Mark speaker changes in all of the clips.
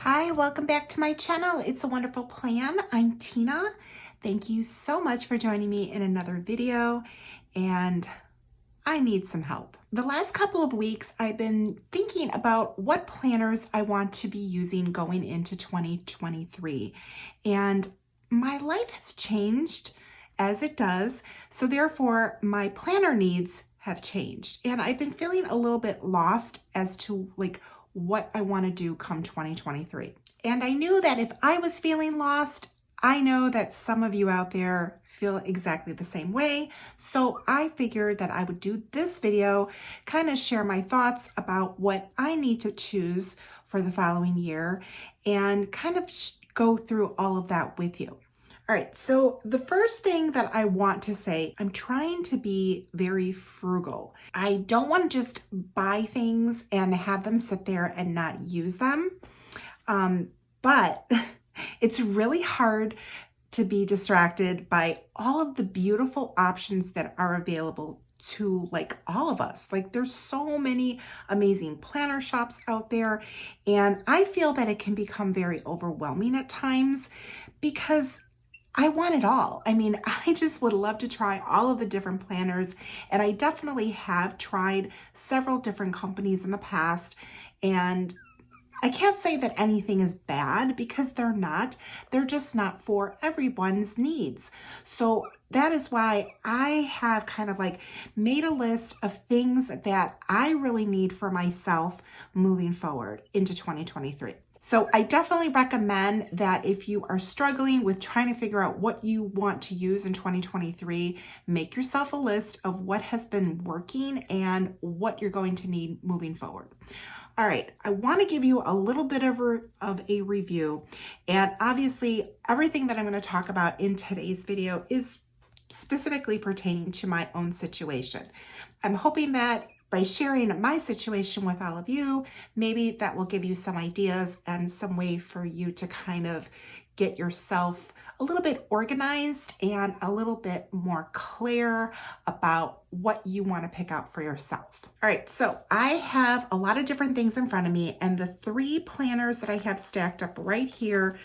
Speaker 1: Hi, welcome back to my channel. It's a Wonderful Plan. I'm Tina. Thank you so much for joining me in another video, and I need some help. The last couple of weeks, I've been thinking about what planners I want to be using going into 2023, and my life has changed as it does, so therefore my planner needs have changed, and I've been feeling a little bit lost as to what I want to do come 2023. And I knew that if I was feeling lost, I know that some of you out there feel exactly the same way. So I figured that I would do this video, kind of share my thoughts about what I need to choose for the following year and kind of go through all of that with you. All right, so the first thing that I want to say, I'm trying to be very frugal. I don't want to just buy things and have them sit there and not use them. But it's really hard to be distracted by all of the beautiful options that are available to all of us. There's so many amazing planner shops out there, and I feel that it can become very overwhelming at times because I want it all. I mean, I just would love to try all of the different planners, and I definitely have tried several different companies in the past, and I can't say that anything is bad because they're not. They're just not for everyone's needs. So that is why I have kind of made a list of things that I really need for myself moving forward into 2023. So I definitely recommend that if you are struggling with trying to figure out what you want to use in 2023, make yourself a list of what has been working and what you're going to need moving forward. All right, I want to give you a little bit of a review, and obviously everything that I'm going to talk about in today's video is specifically pertaining to my own situation. I'm hoping that by sharing my situation with all of you, maybe that will give you some ideas and some way for you to kind of get yourself a little bit organized and a little bit more clear about what you want to pick out for yourself. All right, so I have a lot of different things in front of me, and the three planners that I have stacked up right here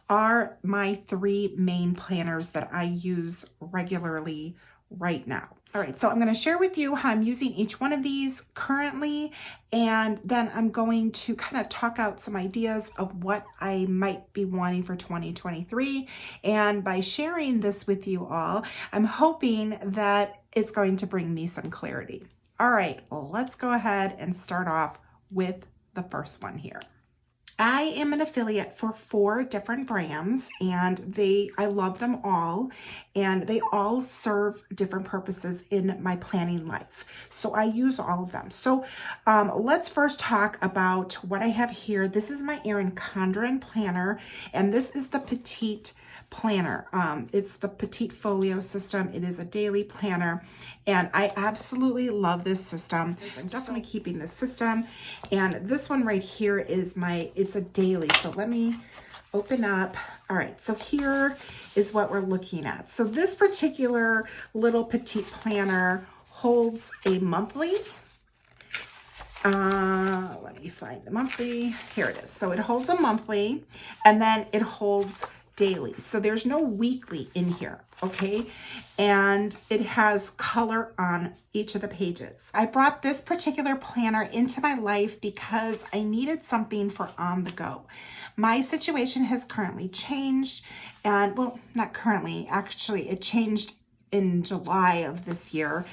Speaker 1: are my three main planners that I use regularly right now. All right, so I'm going to share with you how I'm using each one of these currently, and then I'm going to kind of talk out some ideas of what I might be wanting for 2023. And by sharing this with you all, I'm hoping that it's going to bring me some clarity. All right, well, let's go ahead and start off with the first one here. I am an affiliate for 4 different brands, and I love them all, and they all serve different purposes in my planning life. So I use all of them. So let's first talk about what I have here. This is my Erin Condren planner, and this is the petite planner. It's the petite folio system. It is a daily planner, and I absolutely love this system. I'm definitely keeping this system, and this one right here is it's a daily. So let me open up. All right, so here is what we're looking at. So this particular little petite planner holds a monthly. Let me find the monthly. Here it is. So it holds a monthly, and then it holds daily. So there's no weekly in here, okay? And it has color on each of the pages. I brought this particular planner into my life because I needed something for on the go. My situation has currently changed, and well, not currently, actually it changed in July of this year,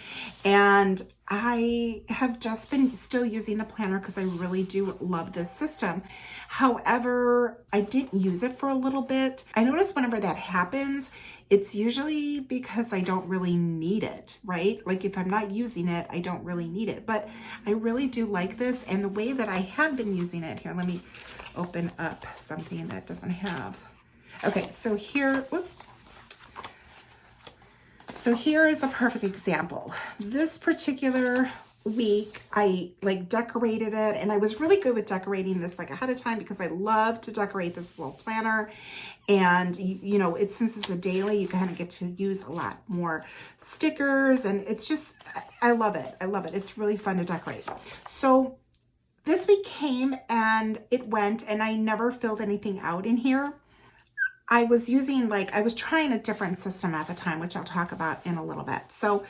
Speaker 1: and I have just been still using the planner because I really do love this system. However, I didn't use it for a little bit. I notice whenever that happens, it's usually because I don't really need it, right? If I'm not using it, I don't really need it. But I really do like this, and the way that I have been using it here, let me open up something that doesn't have. Okay, so here, whoop. So here is a perfect example. This particular week, I decorated it, and I was really good with decorating this ahead of time because I love to decorate this little planner. And since it's a daily, you kind of get to use a lot more stickers, and it's just, I love it. I love it. It's really fun to decorate. So this this week came and it went, and I never filled anything out in here. I was using, like, I was trying a different system at the time, which I'll talk about in a little bit. So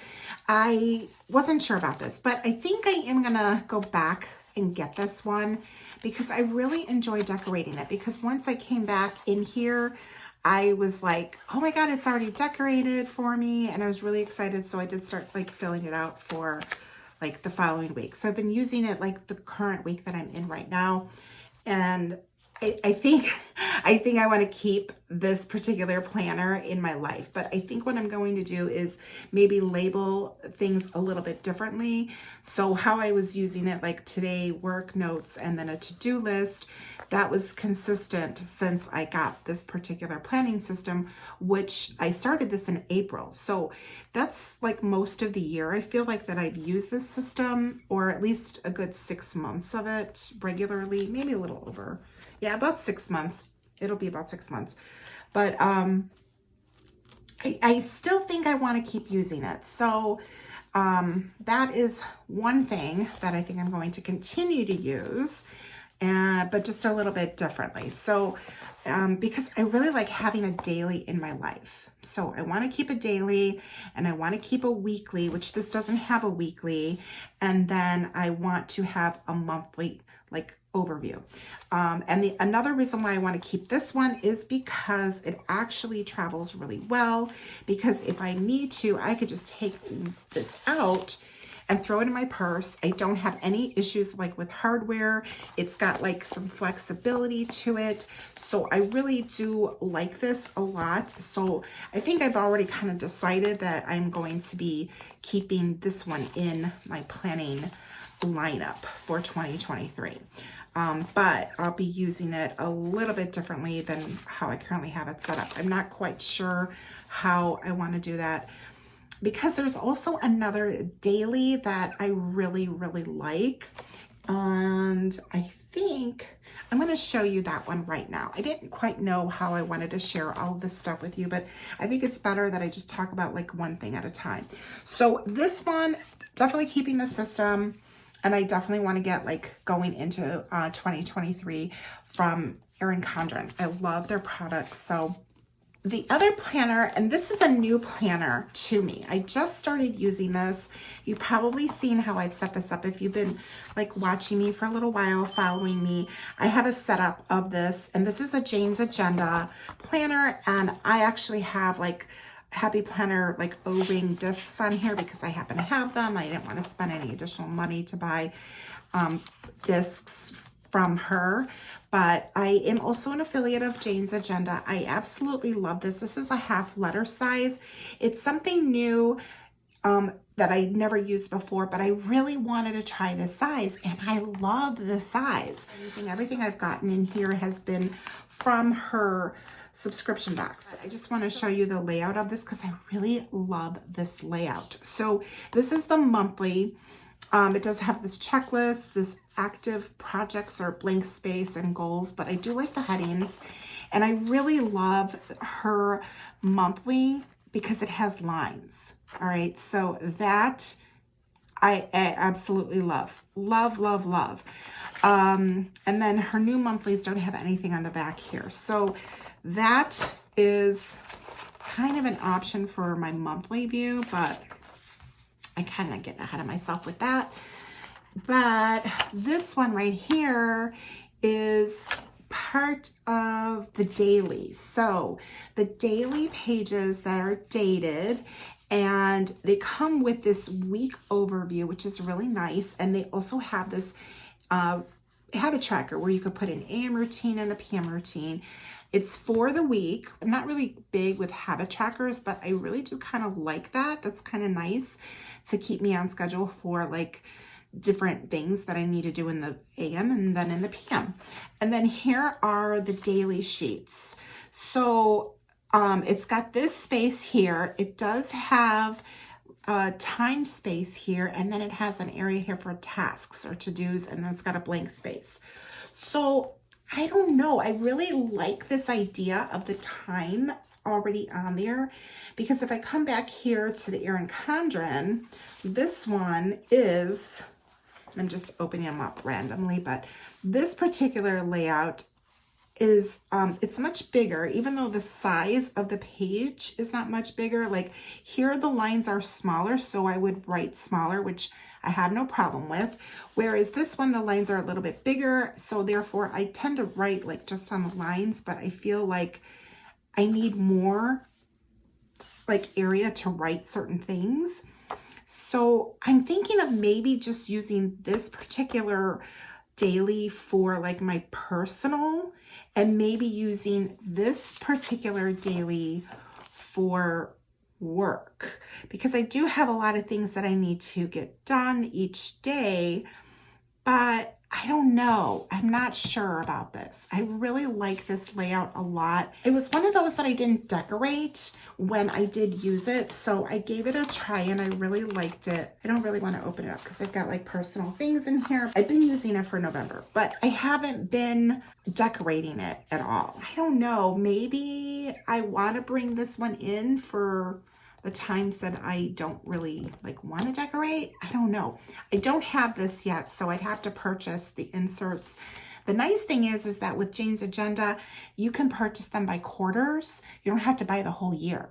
Speaker 1: I wasn't sure about this, but I think I am gonna go back and get this one because I really enjoy decorating it. Because once I came back in here, I was like, oh my God, it's already decorated for me. And I was really excited. So I did start like filling it out for like the following week. So I've been using it like the current week that I'm in right now. And I think I want to keep this particular planner in my life, but I think what I'm going to do is maybe label things a little bit differently. So how I was using it, like today, work notes, and then a to-do list, that was consistent since I got this particular planning system, which I started this in April. So that's like most of the year. I feel like that I've used this system, or at least a good 6 months of it regularly, maybe a little over. Yeah, about 6 months. It'll be about 6 months. But I still think I want to keep using it. So that is one thing that I think I'm going to continue to use, but just a little bit differently. So because I really like having a daily in my life. So I want to keep a daily, and I want to keep a weekly, which this doesn't have a weekly. And then I want to have a monthly, like, overview. And another reason why I want to keep this one is because it actually travels really well. Because if I need to, I could just take this out and throw it in my purse. I don't have any issues like with hardware. It's got like some flexibility to it. So I really do like this a lot. So I think I've already kind of decided that I'm going to be keeping this one in my planning lineup for 2023. But I'll be using it a little bit differently than how I currently have it set up. I'm not quite sure how I want to do that, because there's also another daily that I really, really like. And I think I'm going to show you that one right now. I didn't quite know how I wanted to share all of this stuff with you, but I think it's better that I just talk about like one thing at a time. So this one, definitely keeping the system. And I definitely want to get like going into 2023 from Erin Condren. I love their products. So the other planner, and this is a new planner to me. I just started using this. You've probably seen how I've set this up. If you've been like watching me for a little while, following me, I have a setup of this, and this is a Jane's Agenda planner. And I actually have like Happy Planner like O-ring discs on here because I happen to have them. I didn't want to spend any additional money to buy discs from her, but I am also an affiliate of Jane's Agenda. I absolutely love this. This is a half letter size. It's something new that I never used before, but I really wanted to try this size, and I love the size. Everything I've gotten in here has been from her subscription box. I just want to show you the layout of this because I really love this layout. So this is the monthly. It does have this checklist, this active projects or blank space and goals, but I do like the headings, and I really love her monthly because it has lines. All right, so that I absolutely love. And then her new monthlies don't have anything on the back here. So that is kind of an option for my monthly view, but I kind of get ahead of myself with that. But this one right here is part of the daily. So the daily pages that are dated, and they come with this week overview, which is really nice. And they also have this habit tracker where you could put an AM routine and a PM routine. It's for the week. I'm not really big with habit trackers, but I really do kind of like that. That's kind of nice to keep me on schedule for like different things that I need to do in the AM and then in the PM. And then here are the daily sheets. So it's got this space here. It does have a time space here, and then it has an area here for tasks or to-dos, and then it's got a blank space. So I don't know. I really like this idea of the time already on there, because if I come back here to the Erin Condren, this one is I'm just opening them up randomly, but this particular layout is, it's much bigger, even though the size of the page is not much bigger. Like here, the lines are smaller, so I would write smaller, which I have no problem with. Whereas this one, the lines are a little bit bigger, so therefore I tend to write like just on the lines, but I feel like I need more like area to write certain things. So I'm thinking of maybe just using this particular daily for like my personal, and maybe using this particular daily for work, because I do have a lot of things that I need to get done each day, but I don't know. I'm not sure about this. I really like this layout a lot. It was one of those that I didn't decorate when I did use it, so I gave it a try and I really liked it. I don't really want to open it up because I've got like personal things in here. I've been using it for November, but I haven't been decorating it at all. I don't know. Maybe I want to bring this one in for the times that I don't really like want to decorate. I don't know. I don't have this yet, so I'd have to purchase the inserts. The nice thing is that with Jane's Agenda, you can purchase them by quarters. You don't have to buy the whole year.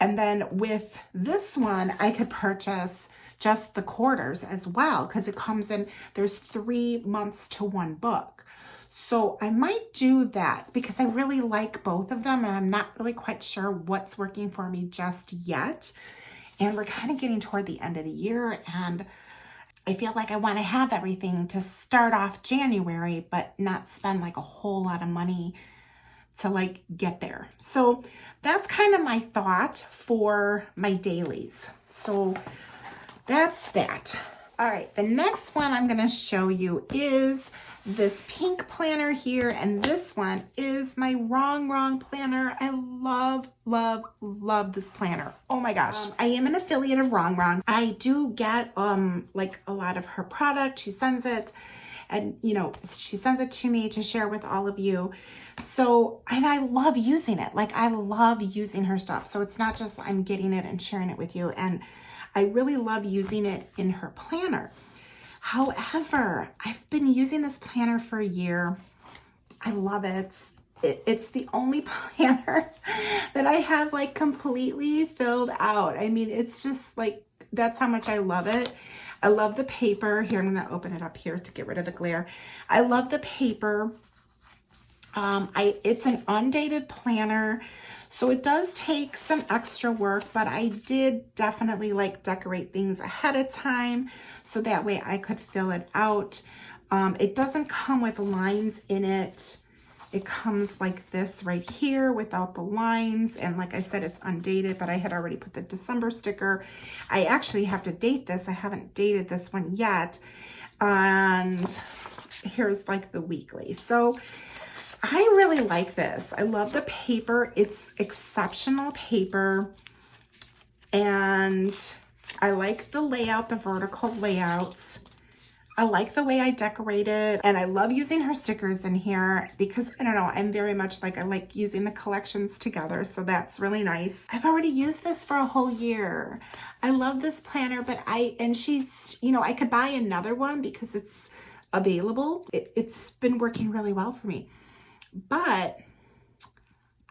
Speaker 1: And then with this one, I could purchase just the quarters as well, because it comes in, there's 3 months to one book. So I might do that because I really like both of them, and I'm not really quite sure what's working for me just yet. And we're kind of getting toward the end of the year, and I feel like I want to have everything to start off January, but not spend like a whole lot of money to like get there. So that's kind of my thought for my dailies. So that's that. All right, the next one I'm going to show you is this pink planner here, and this one is my Wrong planner. I love this planner. Oh my gosh. I am an affiliate of Wrong. I do get like a lot of her product. She sends it, and you know, she sends it to me to share with all of you. So, and I love using it. Like I love using her stuff. So it's not just I'm getting it and sharing it with you, and I really love using it in her planner. However, I've been using this planner for a year. I love it. It's the only planner that I have like completely filled out. I mean, it's just like, that's how much I love it. I love the paper. Here, I'm going to open it up here to get rid of the glare. I love the paper. It's an undated planner, so it does take some extra work, but I did definitely like decorate things ahead of time so that way I could fill it out. It doesn't come with lines in it. It comes like this right here without the lines, and like I said, it's undated, but I had already put the December sticker. I actually have to date this. I haven't dated this one yet, and here's like the weekly. So I really like this. I love the paper. It's exceptional paper. And I like the layout, the vertical layouts. I like the way I decorated, and I love using her stickers in here because, I don't know, I'm very much like, I like using the collections together. So that's really nice. I've already used this for a whole year. I love this planner, but and she's, you know, I could buy another one because it's available. It's been working really well for me. But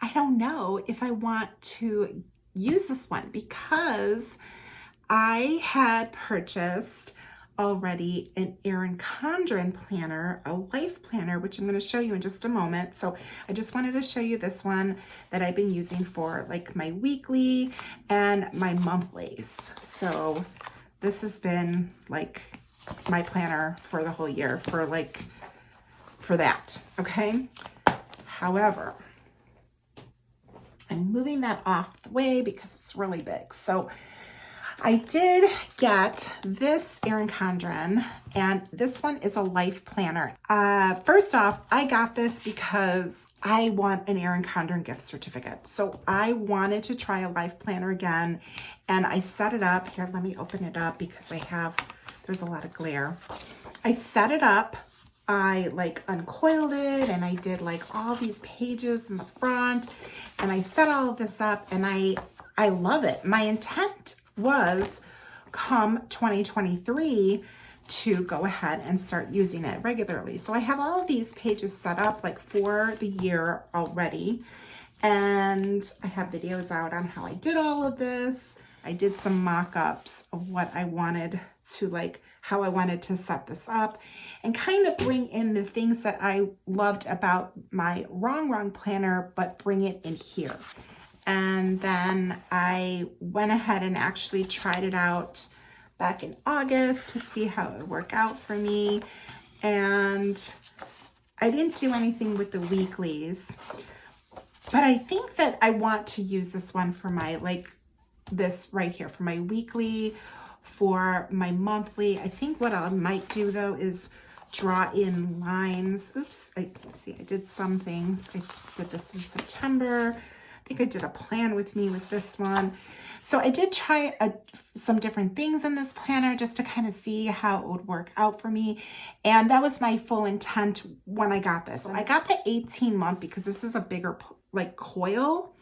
Speaker 1: I don't know if I want to use this one because I had purchased already an Erin Condren planner, a life planner, which I'm going to show you in just a moment. So I just wanted to show you this one that I've been using for like my weekly and my monthlies. So this has been like my planner for the whole year for that. Okay. However, I'm moving that off the way because it's really big. So I did get this Erin Condren, and this one is a life planner. First off, I got this because I want an Erin Condren gift certificate. So I wanted to try a life planner again, and I set it up. Here, let me open it up because there's a lot of glare. I set it up. I like uncoiled it, and I did like all these pages in the front, and I set all of this up, and I love it. My intent was come 2023 to go ahead and start using it regularly. So I have all of these pages set up like for the year already. And I have videos out on how I did all of this. I did some mock-ups of what I wanted to like, how I wanted to set this up and kind of bring in the things that I loved about my Wrong planner, but bring it in here. And then I went ahead and actually tried it out back in August to see how it would work out for me. And I didn't do anything with the weeklies, but I think that I want to use this one for my, like this right here, for my weekly, for my monthly. I think what I might do though is draw in lines. Oops, I did some things. I did this in September. I think I did a plan with me with this one. So I did try some different things in this planner just to kind of see how it would work out for me. And that was my full intent when I got this. I got the 18-month because this is a bigger like coil.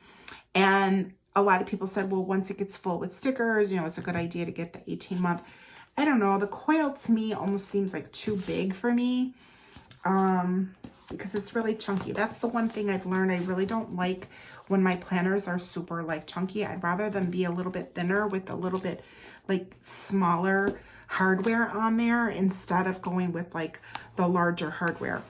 Speaker 1: And a lot of people said, well, once it gets full with stickers, you know, it's a good idea to get the 18-month. I don't know. The coil to me almost seems like too big for me because it's really chunky. That's the one thing I've learned. I really don't like when my planners are super like chunky. I'd rather them be a little bit thinner with a little bit like smaller hardware on there instead of going with like the larger hardware.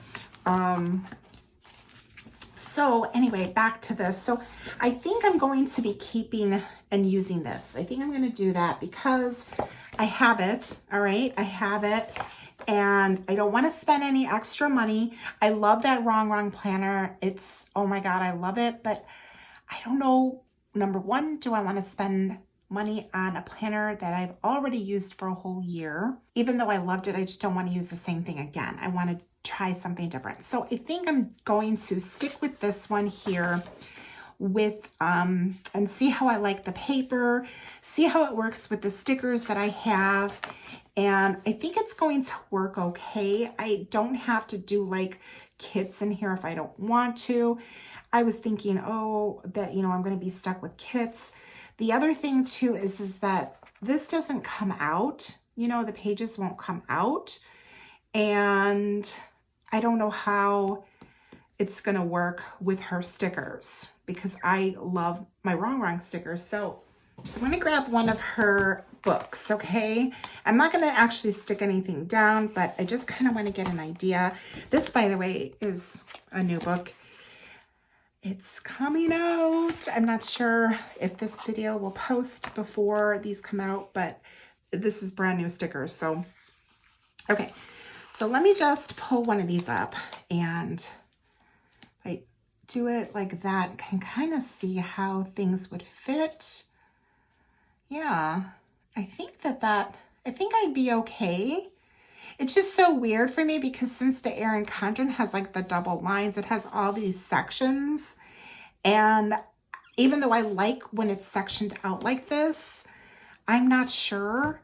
Speaker 1: So anyway, back to this. So I think I'm going to be keeping and using this. I think I'm going to do that because I have it. All right. I have it and I don't want to spend any extra money. I love that Wrong planner. It's, oh my God, I love it. But I don't know, number one, do I want to spend money on a planner that I've already used for a whole year? Even though I loved it, I just don't want to use the same thing again. I want to try something different. So I think I'm going to stick with this one here with, and see how I like the paper, see how it works with the stickers that I have. And I think it's going to work okay. I don't have to do like kits in here if I don't want to. I was thinking, oh, that, you know, I'm going to be stuck with kits. The other thing too is that this doesn't come out, you know, the pages won't come out. And I don't know how it's going to work with her stickers because I love my Wrong stickers. So I'm going to grab one of her books, okay? I'm not going to actually stick anything down, but I just kind of want to get an idea. This, by the way, is a new book. It's coming out. I'm not sure if this video will post before these come out, but this is brand new stickers. So, okay. So let me just pull one of these up and I do it like that. Can kind of see how things would fit. Yeah, I think I think I'd be okay. It's just so weird for me because since the Erin Condren has like the double lines, it has all these sections. And even though I like when it's sectioned out like this, I'm not sure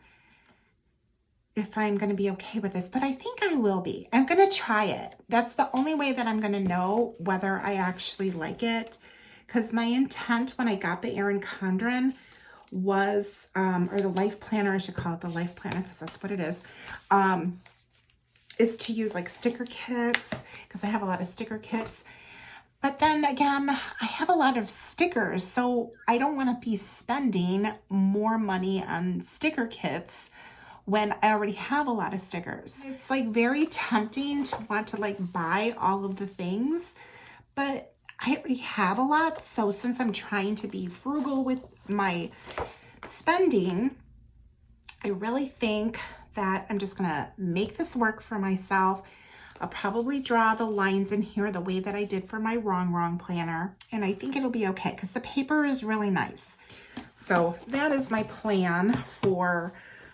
Speaker 1: if I'm going to be okay with this, but I think I will be. I'm going to try it. That's the only way that I'm going to know whether I actually like it. Because my intent when I got the Erin Condren was, or the life planner, I should call it the life planner because that's what it is to use like sticker kits because I have a lot of sticker kits. But then again, I have a lot of stickers, so I don't want to be spending more money on sticker kits when I already have a lot of stickers. It's like very tempting to want to like buy all of the things, but I already have a lot. So since I'm trying to be frugal with my spending, I really think that I'm just gonna make this work for myself. I'll probably draw the lines in here the way that I did for my Wrong planner. And I think it'll be okay because the paper is really nice. So that is my plan for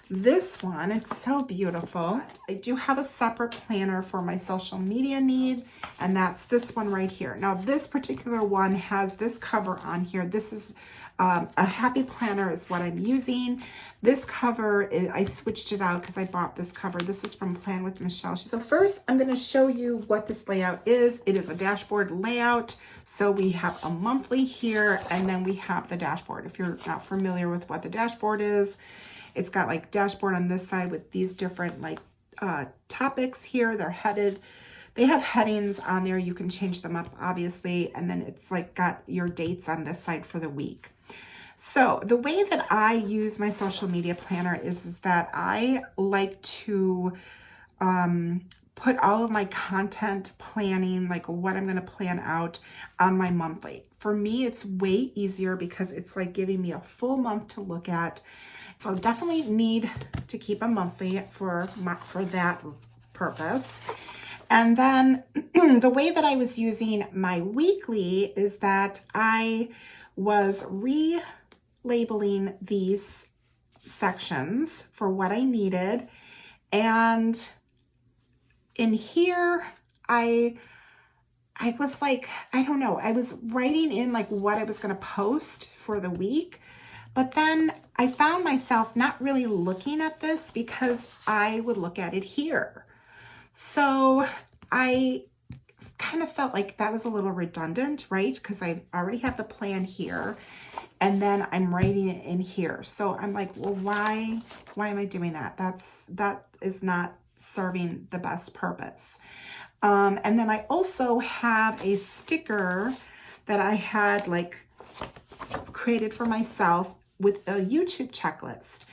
Speaker 1: this one. It's so beautiful. I do have a separate planner for my social media needs, and that's this one right here. Now this particular one has this cover on here. This is a happy planner is what I'm using. This cover, I switched it out because I bought this cover. This is from Plan with Michelle. So first, I'm going to show you what this layout is. It is a dashboard layout. So we have a monthly here, and then we have the dashboard. If you're not familiar with what the dashboard is, it's got like dashboard on this side with these different like topics here. They have headings on there. You can change them up, obviously. And then it's like got your dates on this side for the week. So the way that I use my social media planner is that I like to put all of my content planning, like what I'm going to plan out, on my monthly. For me, it's way easier because it's like giving me a full month to look at. So I definitely need to keep a monthly for that purpose. And then the way that I was using my weekly is that I was relabeling these sections for what I needed. And in here, I was like, I don't know, I was writing in like what I was going to post for the week. But then I found myself not really looking at this because I would look at it here. So I kind of felt like that was a little redundant, right? Because I already have the plan here and then I'm writing it in here. So I'm like, well, why am I doing that? That is not serving the best purpose. And then I also have a sticker that I had like created for myself with a YouTube checklist.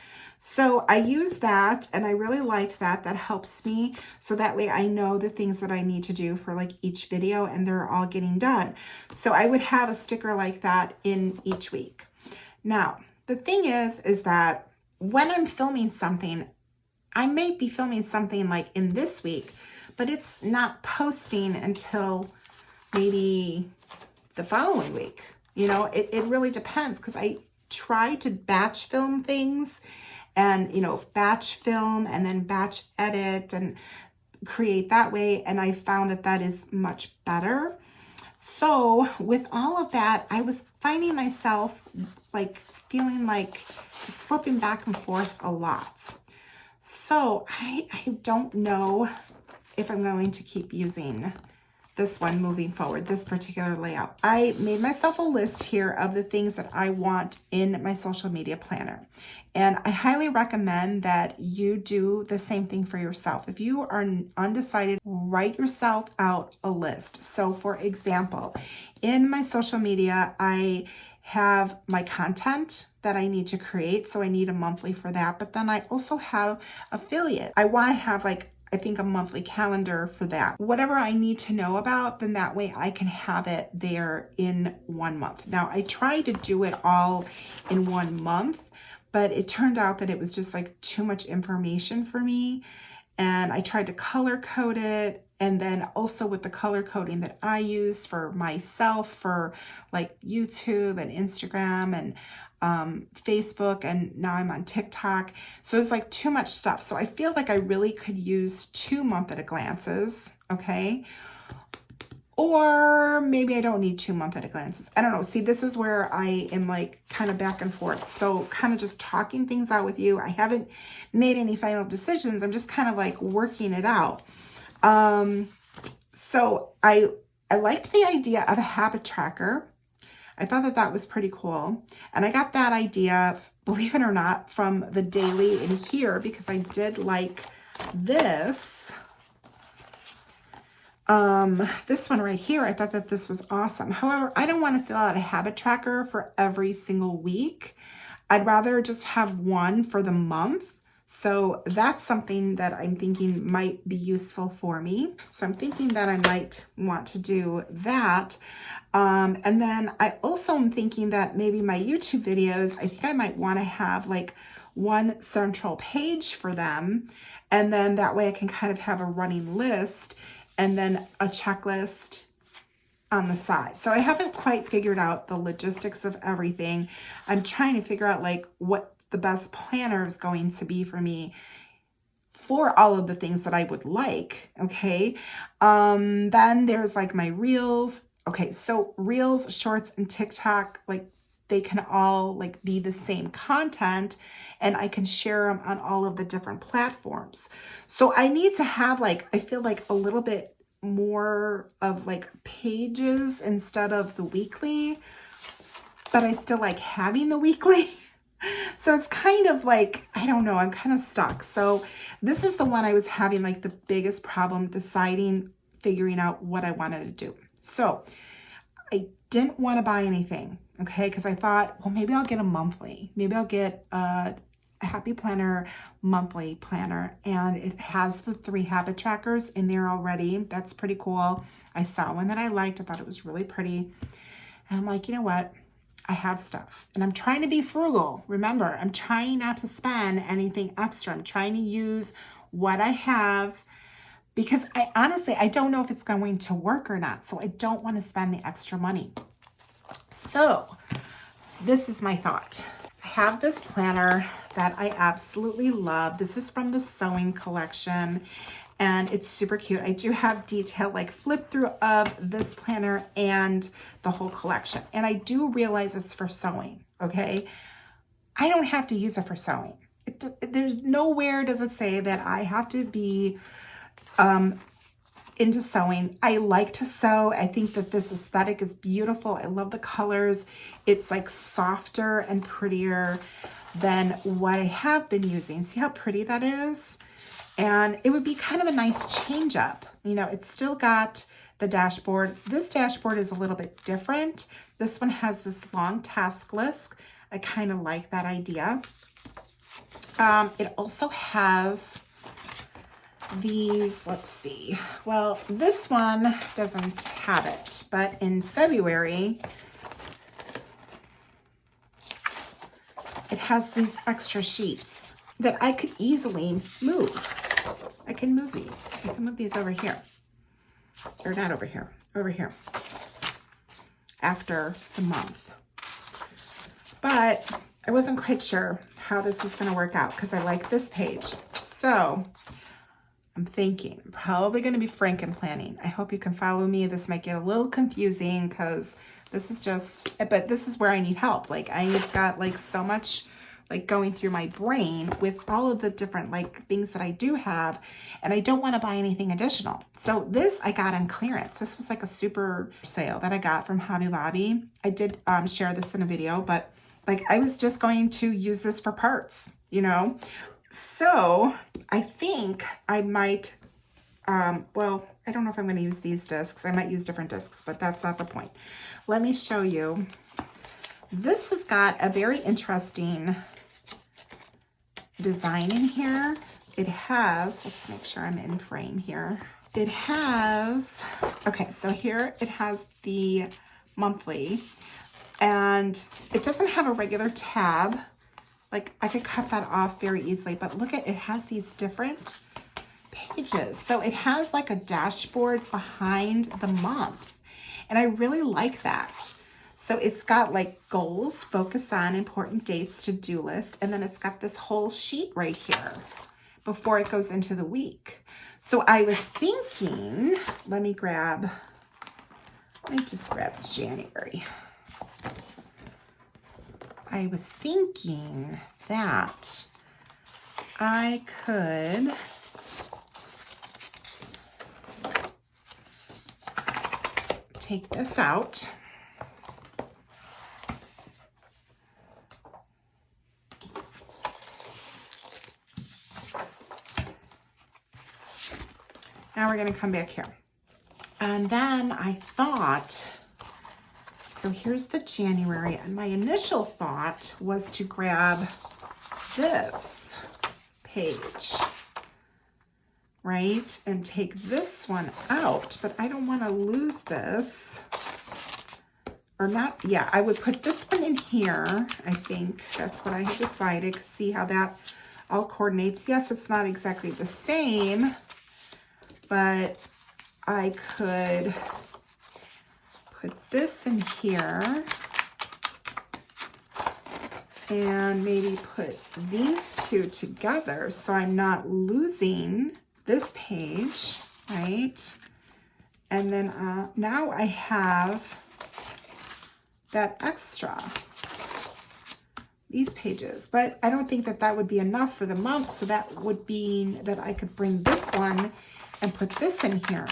Speaker 1: So I use that and I really like that. That helps me. So that way I know the things that I need to do for like each video and they're all getting done. So I would have a sticker like that in each week. Now, the thing is that when I'm filming something, I may be filming something like in this week, but it's not posting until maybe the following week. You know, it really depends because I try to batch film things and, you know, batch film and then batch edit and create that way. And I found that that is much better. So with all of that, I was finding myself like feeling like flipping back and forth a lot. So I don't know if I'm going to keep using this one moving forward, this particular layout. I made myself a list here of the things that I want in my social media planner. And I highly recommend that you do the same thing for yourself. If you are undecided, write yourself out a list. So for example, in my social media, I have my content that I need to create. So I need a monthly for that. But then I also have affiliate. I want to have like, I think, a monthly calendar for that. Whatever I need to know about, then that way I can have it there in 1 month. Now I tried to do it all in 1 month, but it turned out that it was just like too much information for me. And I tried to color code it. And then also with the color coding that I use for myself for like YouTube and Instagram and Facebook, and now I'm on TikTok. So it's like too much stuff. So I feel like I really could use 2 month at a glances, okay? Or maybe I don't need 2 month at a glances. I don't know. See, this is where I am like kind of back and forth. So kind of just talking things out with you. I haven't made any final decisions. I'm just kind of like working it out. So I liked the idea of a habit tracker. I thought that that was pretty cool. And I got that idea, believe it or not, from the daily in here because I did like this. This one right here, I thought that this was awesome. However, I don't want to fill out a habit tracker for every single week. I'd rather just have one for the month. So that's something that I'm thinking might be useful for me. So I'm thinking that I might want to do that. And then I also am thinking that maybe my YouTube videos, I think I might want to have like one central page for them. And then that way I can kind of have a running list and then a checklist on the side. So I haven't quite figured out the logistics of everything. I'm trying to figure out like what the best planner is going to be for me for all of the things that I would like. Okay. Then there's like my reels. Okay. So reels, shorts, and TikTok, like they can all like be the same content and I can share them on all of the different platforms. So I need to have like, I feel like a little bit more of like pages instead of the weekly, but I still like having the weekly. So it's kind of like, I don't know, I'm kind of stuck. So this is the one I was having like the biggest problem deciding, figuring out what I wanted to do. So I didn't want to buy anything, okay? Because I thought, well, maybe I'll get a monthly. Maybe I'll get a Happy Planner monthly planner, and it has the 3 habit trackers in there already. That's pretty cool. I saw one that I liked. I thought it was really pretty. And I'm like, you know what? I have stuff and I'm trying to be frugal. Remember, I'm trying not to spend anything extra. I'm trying to use what I have because I don't know if it's going to work or not. So I don't want to spend the extra money. So this is my thought. I have this planner that I absolutely love. This is from the sewing collection and it's super cute. I do have detail like flip through of this planner and the whole collection. And I do realize it's for sewing, okay? I don't have to use it for sewing. There's nowhere does it say that I have to be into sewing. I like to sew. I think that this aesthetic is beautiful. I love the colors. It's like softer and prettier than what I have been using. See how pretty that is? And it would be kind of a nice change up. You know, it's still got the dashboard. This dashboard is a little bit different. This one has this long task list. I kind of like that idea. It also has these, let's see. Well, this one doesn't have it, but in February, it has these extra sheets that I could easily move. I can move these. I can move these over here. Or not over here. Over here. After the month. But I wasn't quite sure how this was going to work out because I like this page. So I'm thinking I'm probably going to be Frankenplanning. I hope you can follow me. This might get a little confusing because this is just, but this is where I need help. Like I've got like so much like going through my brain with all of the different like things that I do have, and I don't want to buy anything additional. So this I got on clearance. This was like a super sale that I got from Hobby Lobby. I did share this in a video, but like I was just going to use this for parts, you know? So I think I might, well, I don't know if I'm going to use these discs. I might use different discs, but that's not the point. Let me show you. This has got a very interesting design in here. It has, let's make sure I'm in frame here. It has, okay, so here it has the monthly, and it doesn't have a regular tab. Like I could cut that off very easily, but look at, it has these different pages. So it has like a dashboard behind the month, and I really like that. So it's got like goals, focus on important dates, to-do list, and then it's got this whole sheet right here before it goes into the week. So I was thinking, let me just grab January. I was thinking that I could take this out. Now we're going to come back here. And then I thought, so here's the January, and my initial thought was to grab this page, right? And take this one out, but I don't want to lose this. Or not, yeah, I would put this one in here. I think that's what I had decided. See how that all coordinates. Yes, it's not exactly the same, but I could put this in here and maybe put these two together so I'm not losing this page, right? And then now I have that extra, these pages, but I don't think that that would be enough for the month. So that would mean that I could bring this one and put this in here.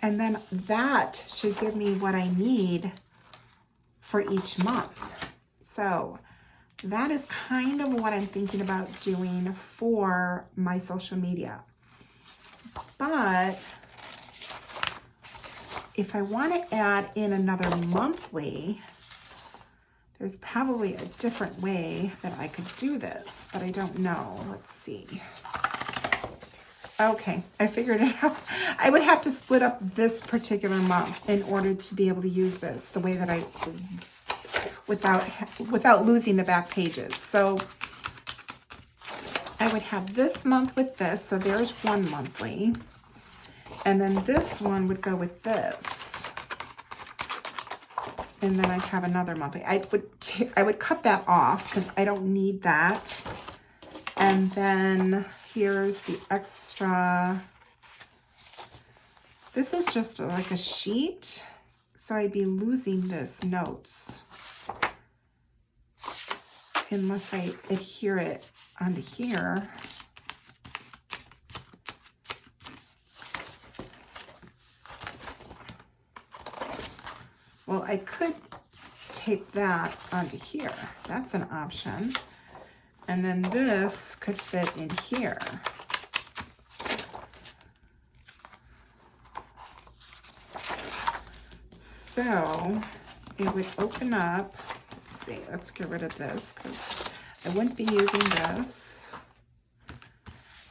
Speaker 1: And then that should give me what I need for each month. So that is kind of what I'm thinking about doing for my social media. But if I want to add in another monthly, there's probably a different way that I could do this, but I don't know. Let's see. Okay, I figured it out. I would have to split up this particular month in order to be able to use this the way that I, without losing the back pages. So I would have this month with this, so there's one monthly, and then this one would go with this, and then I'd have another monthly. I would cut that off because I don't need that, and then here's the extra. This is just like a sheet, so I'd be losing this notes unless I adhere it onto here. Well, I could tape that onto here. That's an option. And then this could fit in here. So it would open up. Let's see, let's get rid of this because I wouldn't be using this.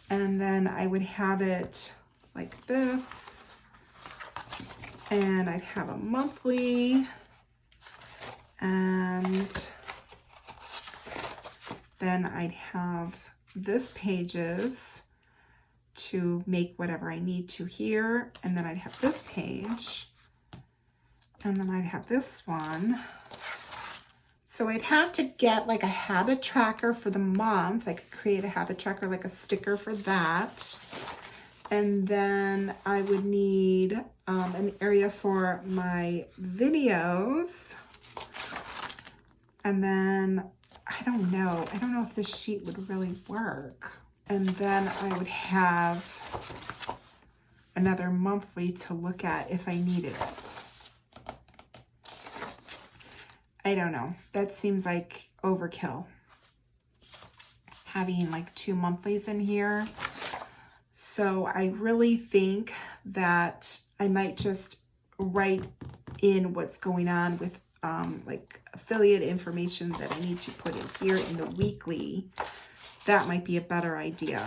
Speaker 1: And then I would have it like this. And I'd have a monthly. And then I'd have this pages to make whatever I need to here. And then I'd have this page. And then I'd have this one. So I'd have to get like a habit tracker for the month. I could create a habit tracker, like a sticker for that. And then I would need an area for my videos. And then I don't know if this sheet would really work. And then I would have another monthly to look at if I needed it. I don't know. That seems like overkill. Having like 2 monthlies in here. So I really think that I might just write in what's going on with like affiliate information that I need to put in here in the weekly. That might be a better idea.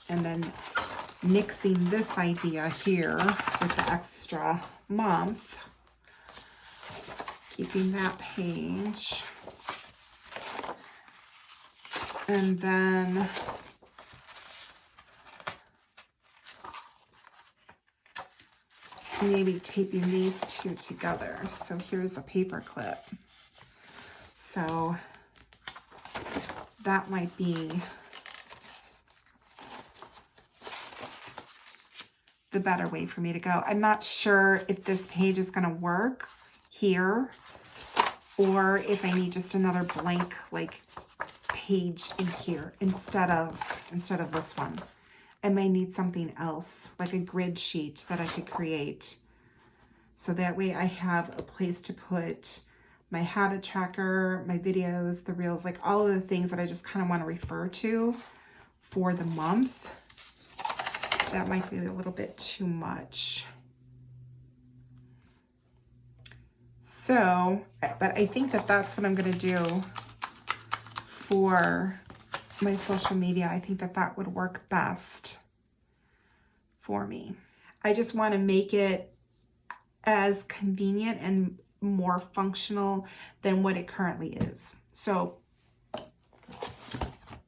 Speaker 1: And then nixing this idea here with the extra month. Keeping that page. And then maybe taping these two together. So here's a paper clip. So that might be the better way for me to go. I'm not sure if this page is going to work here or if I need just another blank like page in here instead of this one. I may need something else, like a grid sheet that I could create. So that way I have a place to put my habit tracker, my videos, the reels, like all of the things that I just kind of want to refer to for the month. That might be a little bit too much. So, but I think that that's what I'm going to do for my social media. I think that that would work best for me. I just want to make it as convenient and more functional than what it currently is. So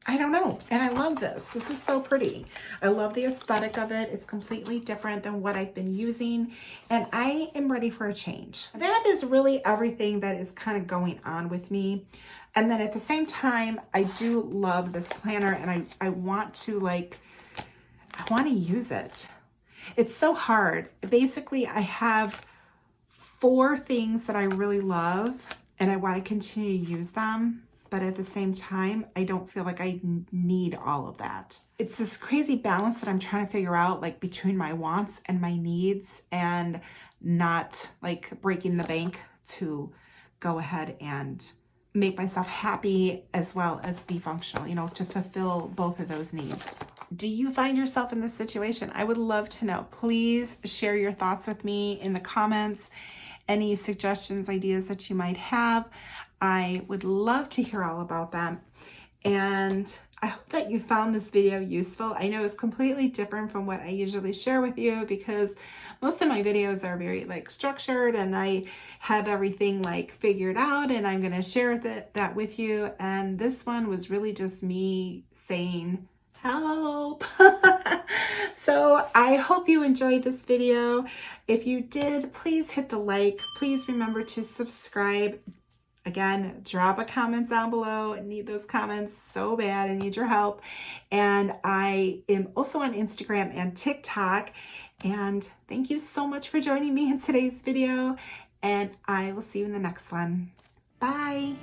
Speaker 1: I don't know. And I love this. This is so pretty. I love the aesthetic of it. It's completely different than what I've been using. And I am ready for a change. That is really everything that is kind of going on with me. And then at the same time, I do love this planner and I want to use it. It's so hard. Basically, I have 4 things that I really love and I want to continue to use them. But at the same time, I don't feel like I need all of that. It's this crazy balance that I'm trying to figure out, like between my wants and my needs and not like breaking the bank to go ahead and make myself happy as well as be functional, you know, to fulfill both of those needs. Do you find yourself in this situation? I would love to know. Please share your thoughts with me in the comments. Any suggestions, ideas that you might have. I would love to hear all about them. And I hope that you found this video useful. I know it's completely different from what I usually share with you because most of my videos are very like structured and I have everything like figured out and I'm going to share that with you. And this one was really just me saying, help. So I hope you enjoyed this video. If you did, please hit the like. Please remember to subscribe. Again, drop a comment down below. I need those comments so bad. I need your help. And I am also on Instagram and TikTok. And thank you so much for joining me in today's video. And I will see you in the next one. Bye.